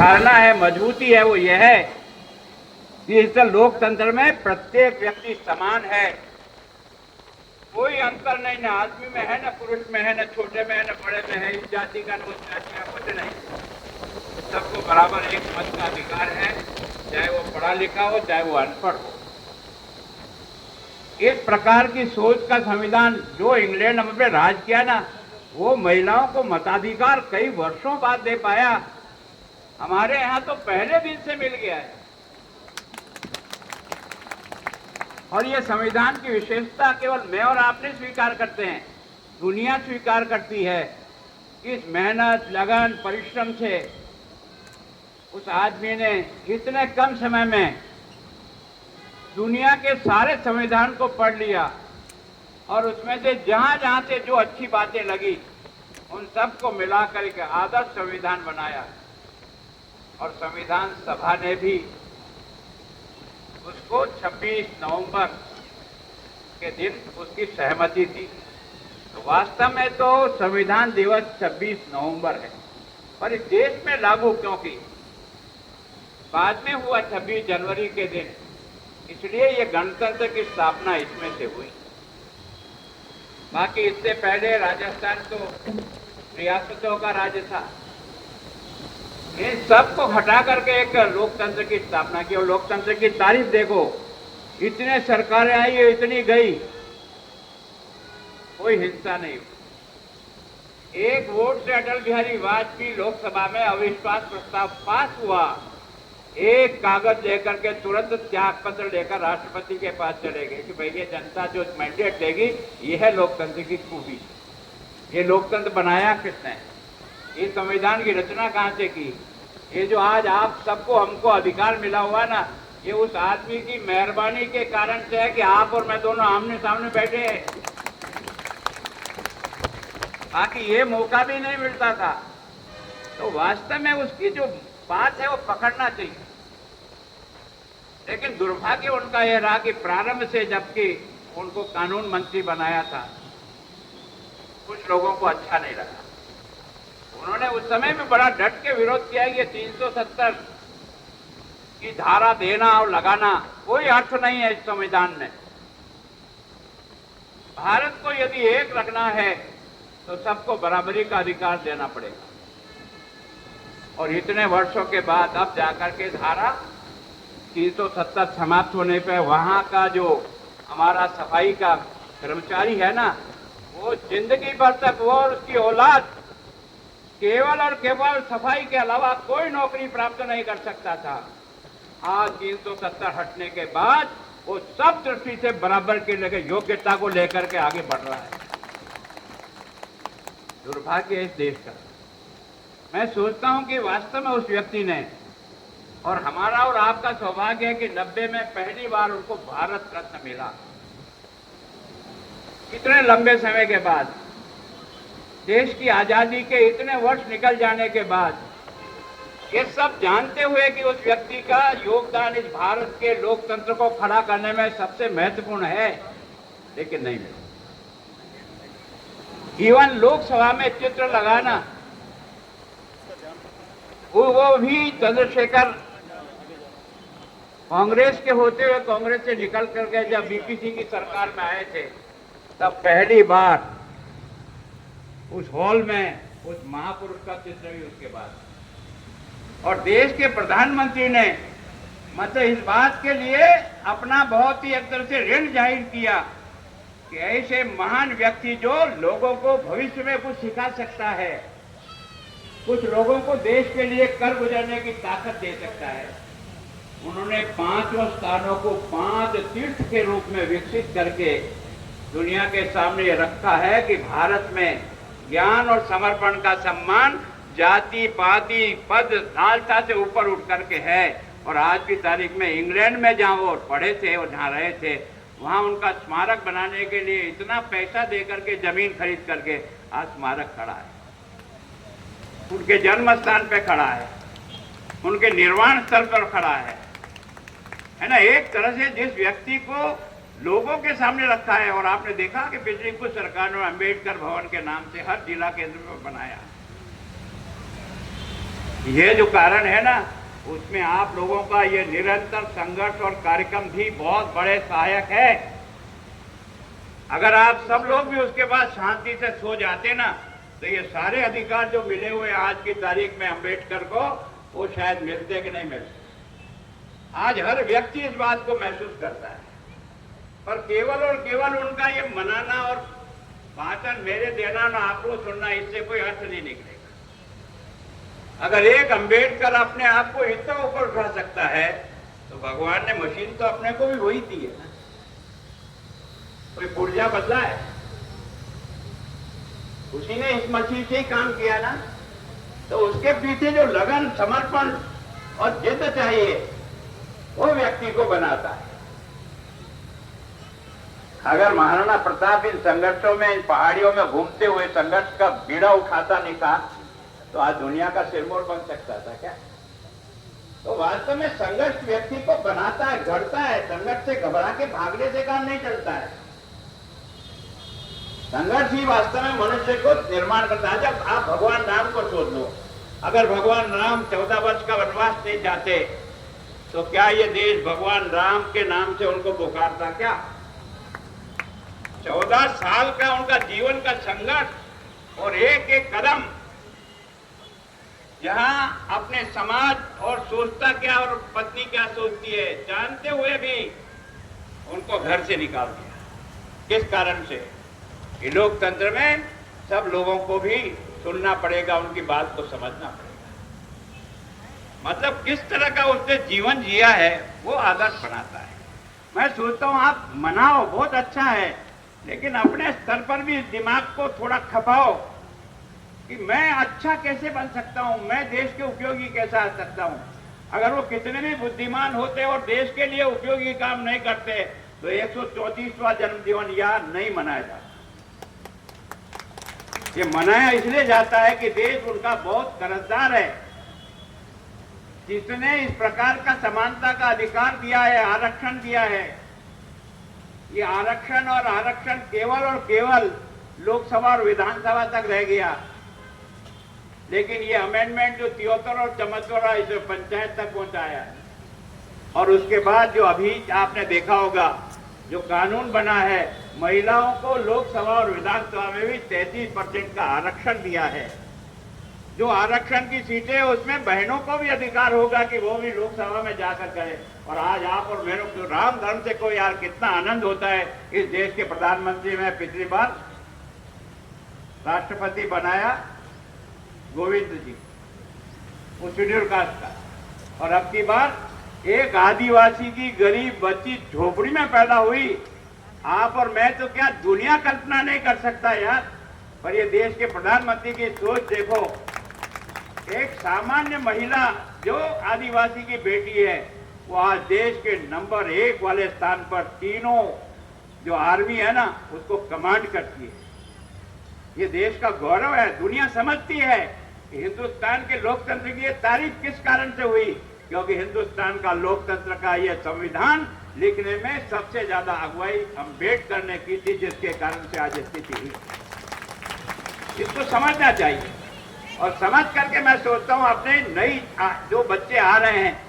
धारणा है, मजबूती है, वो यह है कि इस लोकतंत्र में प्रत्येक व्यक्ति समान है, कोई अंतर नहीं, न आदमी में है, न पुरुष में है, न छोटे में है, न बड़े में है, इस जाति का न उस जाति का, कुछ नहीं। सबको बराबर एक मत का अधिकार है, चाहे वो पढ़ा लिखा हो, चाहे वो अनपढ़ हो। इस प्रकार की सोच का संविधान जो इंग्लैंड हम पे राज किया ना, वो महिलाओं को मताधिकार कई वर्षों बाद दे पाया। हमारे यहाँ तो पहले दिन से मिल गया है। और ये संविधान की विशेषता केवल मैं और आप नहीं स्वीकार करते हैं, दुनिया स्वीकार करती है। इस मेहनत, लगन, परिश्रम से उस आदमी ने इतने कम समय में दुनिया के सारे संविधान को पढ़ लिया और उसमें से जहां जहां से जो अच्छी बातें लगी उन सबको मिलाकर एक आदर्श संविधान बनाया। और संविधान सभा ने भी उसको 26 नवंबर के दिन उसकी सहमति दी। तो वास्तव में तो संविधान दिवस 26 नवंबर है, पर इस देश में लागू क्योंकि बाद में हुआ 26 जनवरी के दिन, इसलिए ये गणतंत्र की स्थापना इसमें से हुई। बाकी इससे पहले राजस्थान तो रियासतों का राज्य था। इन सबको हटा करके एक लोकतंत्र की स्थापना की। और लोकतंत्र की तारीफ देखो, इतने सरकारें आई, इतनी गई, कोई हिंसा नहीं हुई। एक वोट से अटल बिहारी वाजपेयी लोकसभा में अविश्वास प्रस्ताव पास हुआ, एक कागज लेकर के तुरंत त्याग पत्र लेकर राष्ट्रपति के पास चले गए कि भाई ये जनता जो मैंडेट देगी, ये है लोकतंत्र की खूबी। ये लोकतंत्र बनाया किसने? ये संविधान की रचना कहां से की? ये जो आज आप सबको हमको अधिकार मिला हुआ ना, ये उस आदमी की मेहरबानी के कारण से है कि आप और मैं दोनों आमने सामने बैठे हैं। बाकी ये मौका भी नहीं मिलता था। तो वास्तव में उसकी जो बात है वो पकड़ना चाहिए। लेकिन दुर्भाग्य उनका यह रहा कि प्रारंभ से जबकि उनको कानून मंत्री बनाया था, कुछ लोगों को अच्छा नहीं लगा। उन्होंने उस समय में बड़ा डट के विरोध किया। ये 370 की धारा देना और लगाना कोई अर्थ नहीं है इस संविधान में। भारत को यदि एक रखना है तो सबको बराबरी का अधिकार देना पड़ेगा। और इतने वर्षों के बाद अब जाकर के धारा 370 समाप्त होने पे वहां का जो हमारा सफाई का कर्मचारी है ना, वो जिंदगी भर तक वो और उसकी औलाद केवल और केवल सफाई के अलावा कोई नौकरी प्राप्त नहीं कर सकता था। आज 370 हटने के बाद वो सब दृष्टि से बराबर के लेकर योग्यता को लेकर के आगे बढ़ रहा है। दुर्भाग्य है इस देश का। मैं सोचता हूं कि वास्तव में उस व्यक्ति ने, और हमारा और आपका सौभाग्य है कि 90 में पहली बार उनको भारत रत्न मिला। इतने लंबे समय के बाद, देश की आजादी के इतने वर्ष निकल जाने के बाद, ये सब जानते हुए कि उस व्यक्ति का योगदान इस भारत के लोकतंत्र को खड़ा करने में सबसे महत्वपूर्ण है, लेकिन नहीं मिला। इवन लोकसभा में चित्र लगाना, वो भी चंद्रशेखर कांग्रेस के होते हुए कांग्रेस से निकल कर गए। जब बीपीसी की सरकार में आए थे तब पहली बार उस हॉल में उस महापुरुष का चित्र भी उसके बाद। और देश के प्रधानमंत्री ने मतलब इस बात के लिए अपना बहुत ही एक तरह से ऋण जाहिर किया कि ऐसे महान व्यक्ति जो लोगों को भविष्य में कुछ सिखा सकता है, कुछ लोगों को देश के लिए कर गुजरने की ताकत दे सकता है। उन्होंने 5 स्थानों को 5 तीर्थ के रूप में विकसित करके दुनिया के सामने ये रखा है कि भारत में ज्ञान और समर्पण का सम्मान जाति पाति पद नालता से ऊपर उठ करके है। और आज की तारीख में इंग्लैंड में जहां वो पढ़े थे और जहां रहे थे, वहां उनका स्मारक बनाने के लिए इतना पैसा दे करके, जमीन खरीद करके आज स्मारक खड़ा है। उनके जन्म स्थान पे खड़ा है, उनके निर्वाण स्थल पर खड़ा है ना। एक तरह से जिस व्यक्ति को लोगों के सामने रखा है। और आपने देखा कि पिछली कुछ सरकार ने अम्बेडकर भवन के नाम से हर जिला केंद्र में बनाया। ये जो कारण है ना, उसमें आप लोगों का ये निरंतर संघर्ष और कार्यक्रम भी बहुत बड़े सहायक है। अगर आप सब लोग भी उसके बाद शांति से सो जाते ना, तो ये सारे अधिकार जो मिले हुए आज की तारीख में अंबेडकर को, वो शायद मिलते कि नहीं मिलते। आज हर व्यक्ति इस बात को महसूस करता है, पर केवल और केवल उनका ये मनाना और भाषण मेरे देना ना आपको सुनना, इससे कोई अर्थ नहीं निकलेगा। अगर एक अंबेडकर अपने आप को इतना ऊपर उठा सकता है, तो भगवान ने मशीन तो अपने को भी वही दी है ना, कोई पुर्जा बदला है, उसी ने इस मशीन से ही काम किया ना। तो उसके पीछे जो लगन, समर्पण और जिद चाहिए, वो व्यक्ति को बनाता है। अगर महाराणा प्रताप इन संघर्षों में, इन पहाड़ियों में घूमते हुए संघर्ष का बीड़ा उठाता नहीं था, तो आज दुनिया का सिरमौर बन सकता था क्या? तो वास्तव में संघर्ष व्यक्ति को बनाता है, गढ़ता है। संघर्ष से घबरा के भागने से काम नहीं चलता है। संघर्ष ही वास्तव में मनुष्य को निर्माण करता है। जब आप भगवान राम को सोच लो, अगर भगवान राम 14 वर्ष का वनवास नहीं जाते, तो क्या ये देश भगवान राम के नाम से उनको पुकारता क्या? 14 साल का उनका जीवन का संघर्ष और एक एक कदम, जहां अपने समाज और सोचता क्या और पत्नी क्या सोचती है, जानते हुए भी उनको घर से निकाल दिया। किस कारण से? ये लोकतंत्र में सब लोगों को भी सुनना पड़ेगा, उनकी बात को समझना पड़ेगा। मतलब किस तरह का उसने जीवन जिया है, वो आदर्श बनाता है। मैं सोचता हूं आप मनाओ, बहुत अच्छा है, लेकिन अपने स्तर पर भी दिमाग को थोड़ा खपाओ कि मैं अच्छा कैसे बन सकता हूं, मैं देश के उपयोगी कैसे आ सकता हूं। अगर वो कितने भी बुद्धिमान होते और देश के लिए उपयोगी काम नहीं करते, तो 134वां जन्मदिन याद नहीं मनाया जाता। ये मनाया इसलिए जाता है कि देश उनका बहुत कर्जदार है, जिसने इस प्रकार का समानता का अधिकार दिया है, आरक्षण दिया है। ये आरक्षण और आरक्षण केवल और केवल लोकसभा और विधानसभा तक रह गया, लेकिन ये अमेंडमेंट जो 73 और 74 इसे पंचायत तक पहुंचाया। और उसके बाद जो अभी आपने देखा होगा, जो कानून बना है, महिलाओं को लोकसभा और विधानसभा में भी 33% का आरक्षण दिया है। जो आरक्षण की सीटें, उसमें बहनों को भी अधिकार होगा कि वो भी लोकसभा में जाकर करें। और आज आप और मेरे को राम धर्म से को यार कितना आनंद होता है। इस देश के प्रधानमंत्री में पिछली बार राष्ट्रपति बनाया गोविंद जी, वो शेड्यूल कास्ट का, और अब की बार एक आदिवासी की गरीब बच्ची झोपड़ी में पैदा हुई। आप और मैं तो क्या दुनिया कल्पना नहीं कर सकता यार, पर ये देश के प्रधानमंत्री की सोच देखो। एक सामान्य महिला जो आदिवासी की बेटी है, वो आज देश के नंबर 1 वाले स्थान पर, तीनों जो आर्मी है ना, उसको कमांड करती है। ये देश का गौरव है। दुनिया समझती है कि हिंदुस्तान के लोकतंत्र की ये तारीफ किस कारण से हुई, क्योंकि हिंदुस्तान का लोकतंत्र का ये संविधान लिखने में सबसे ज्यादा अगुवाई अम्बेडकर ने की थी, जिसके कारण से आज स्थिति हुई। इसको समझना चाहिए, और समझ करके मैं सोचता हूं अपने नई जो बच्चे आ रहे हैं,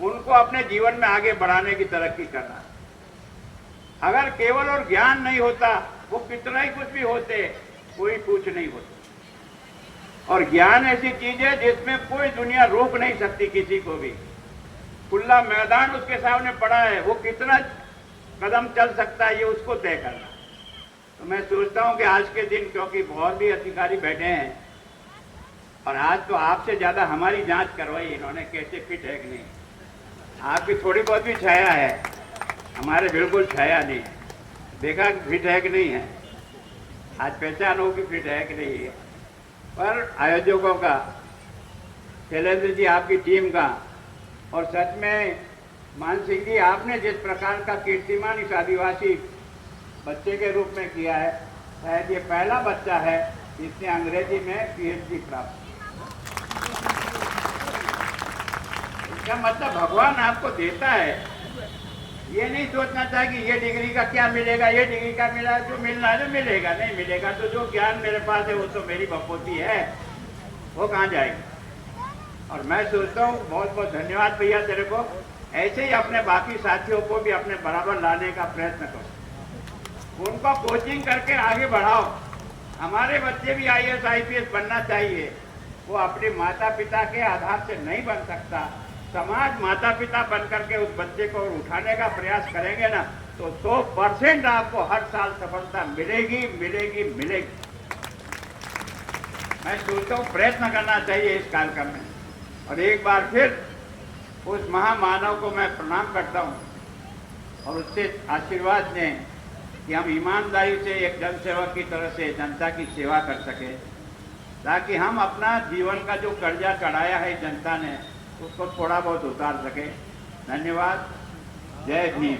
उनको अपने जीवन में आगे बढ़ाने की तरक्की करना। अगर केवल और ज्ञान नहीं होता, वो कितना ही कुछ भी होते, कोई पूछ नहीं होता। और ज्ञान ऐसी चीज है जिसमें कोई दुनिया रोक नहीं सकती किसी को भी। खुला मैदान उसके सामने पड़ा है, वो कितना कदम चल सकता है, ये उसको तय करना। तो मैं सोचता हूं कि आज के दिन, क्योंकि बहुत भी अधिकारी बैठे हैं, और आज तो आपसे ज्यादा हमारी जांच करवाई इन्होंने, कैसे फिट है कि नहीं। आपकी थोड़ी बहुत भी छाया है, हमारे बिल्कुल छाया नहीं है। देखा कि फिट है कि नहीं है, आज पहचान हो कि फिट है कि नहीं है। पर आयोजकों का, शैलेंद्र जी आपकी टीम का, और सच में मान सिंह जी आपने जिस प्रकार का कीर्तिमान इस आदिवासी बच्चे के रूप में किया है, शायद ये पहला बच्चा है जिसने अंग्रेजी में पीएचडी प्राप्त किया। इसका मतलब भगवान आपको देता है। ये नहीं सोचना चाहिए कि ये डिग्री का क्या मिलेगा, ये डिग्री का मिला, जो मिलना है जो मिलेगा, नहीं मिलेगा तो जो ज्ञान मेरे पास है वो तो मेरी बपोती है, वो कहाँ जाएगी। और मैं सोचता हूँ बहुत बहुत धन्यवाद भैया तेरे को, ऐसे ही अपने बाकी साथियों को भी अपने बराबर लाने का प्रयत्न करो, उनको कोचिंग करके आगे बढ़ाओ। हमारे बच्चे भी IAS IPS बनना चाहिए, वो अपने माता पिता के आधार से नहीं बन सकता। समाज माता पिता बन करके उस बच्चे को उठाने का प्रयास करेंगे ना, तो 100% आपको हर साल सफलता मिलेगी मिलेगी मिलेगी। मैं सोचता हूँ प्रयत्न करना चाहिए इस कार्यक्रम में। और एक बार फिर उस महामानव को मैं प्रणाम करता हूँ और उससे आशीर्वाद दें कि हम ईमानदारी से एक जनसेवक की तरह से जनता की सेवा कर सकें, ताकि हम अपना जीवन का जो कर्जा चढ़ाया है जनता ने उसको थोड़ा बहुत उतार सकें। धन्यवाद। जय भीम।